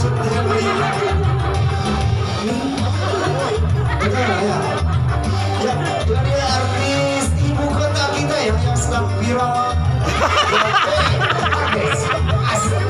Jadi artis ibu kota kita yang sedang viral. Asli.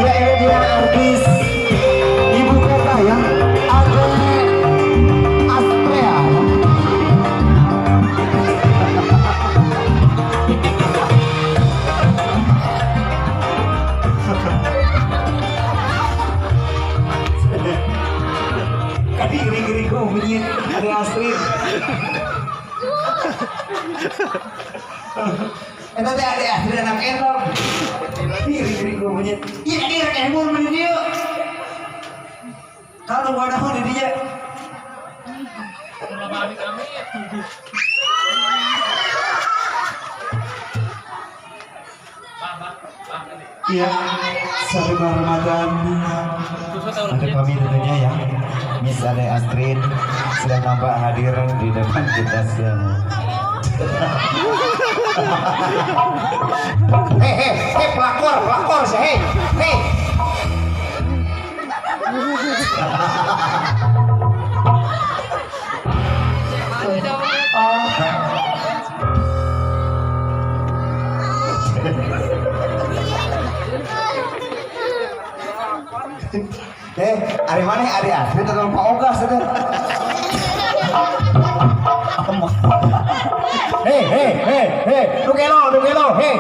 Ya ini dia artis ibu kota ya, Ade Astrea. Kadi gini-gini kok bunyi Ade Astrid. Eta teh Ade Astrid anak endok. Diri gue punya, iya dia emon mana dia? Kalau gua ada di dia. Iya, selamat Ramadan. Ada kami tentunya ya, Miss Ade Astrid sedang nampak hadir di depan kita semua. Hei, pelakor sih, hei. Hari mana hari Astrid atau Pak Ogas itu? Hei, lu kelo, hei.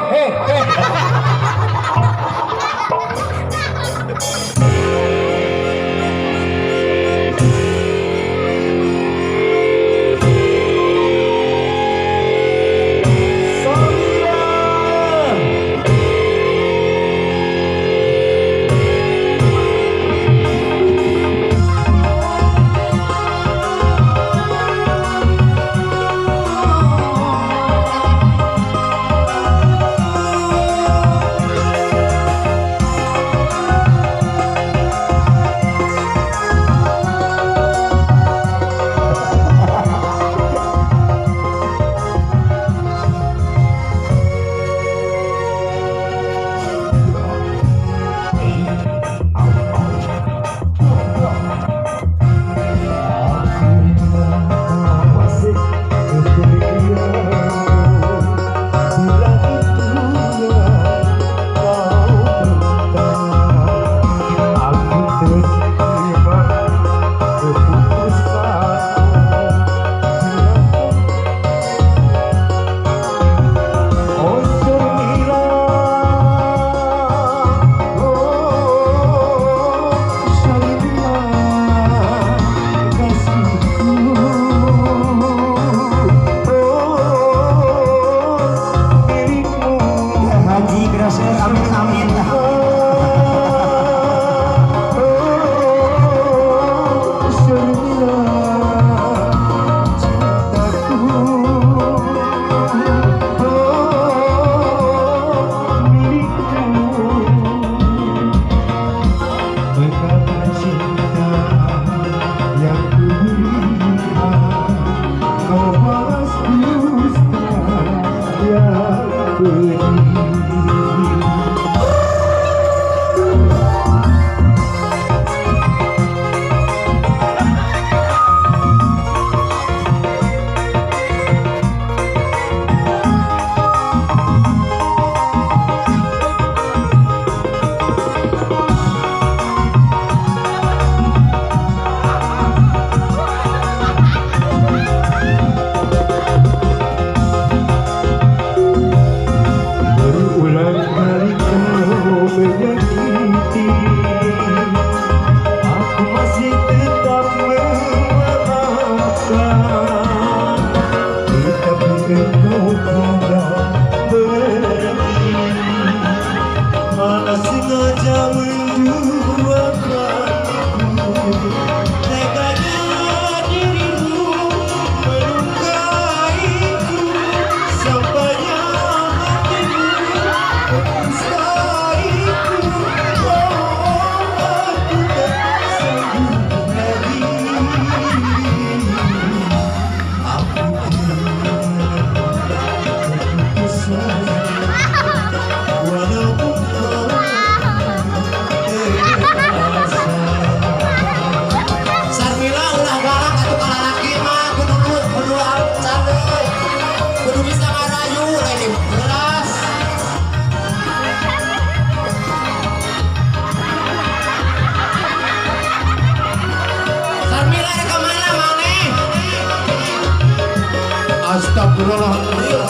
Astagfirullahaladzim.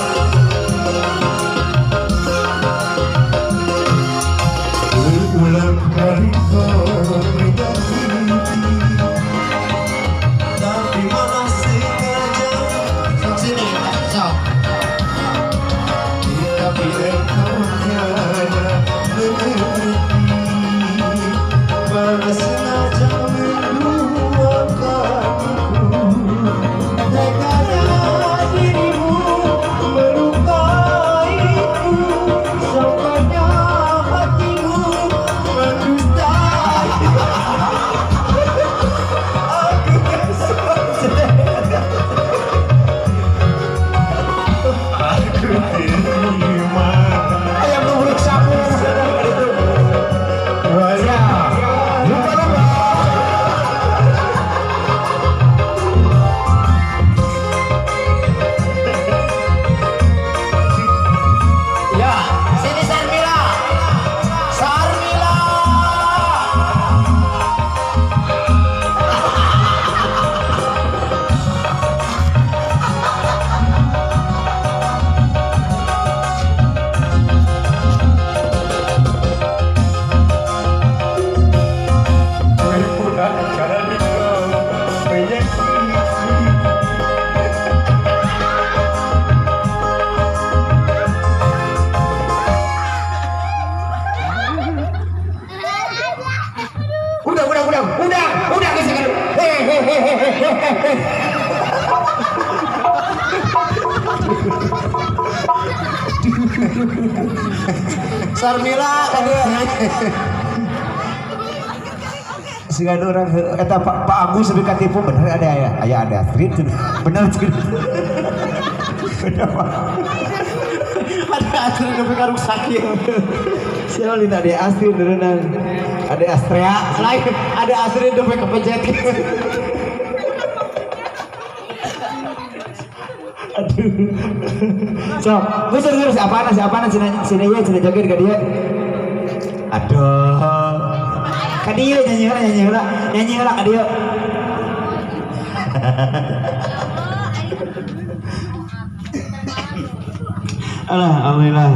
Berulang kali kau menyakiti, tapi malah sengaja. Sini, sok. Tapi engkau tiada mengerti, malah sengaja menduakanku. Tega dirimu melukaiku, sampainya hatimu mendustai. Aku kan saja. Aku terima. Ayam bubur sapu. Wajah. Lupa-lupa. Ya, sini Sarmila. Sarmila. Berulang kali kau menyakiti. Udah bisa kan? Hehehe. Sarmila ada. Sigan orang kata Pak Agus lebih katipu bener ada ya, ada Astrid bener Astrid. Ada Astrid tapi karung sakit. Siapa lina ada Astrid beneran, ada Astrea, Selain ada Astrid tapi kepencet. aduh. So, gue serius apaan sini ya sini joget ke dia. Aduh. Ka dia nyanyi heula ka dia. Alhamdulillah.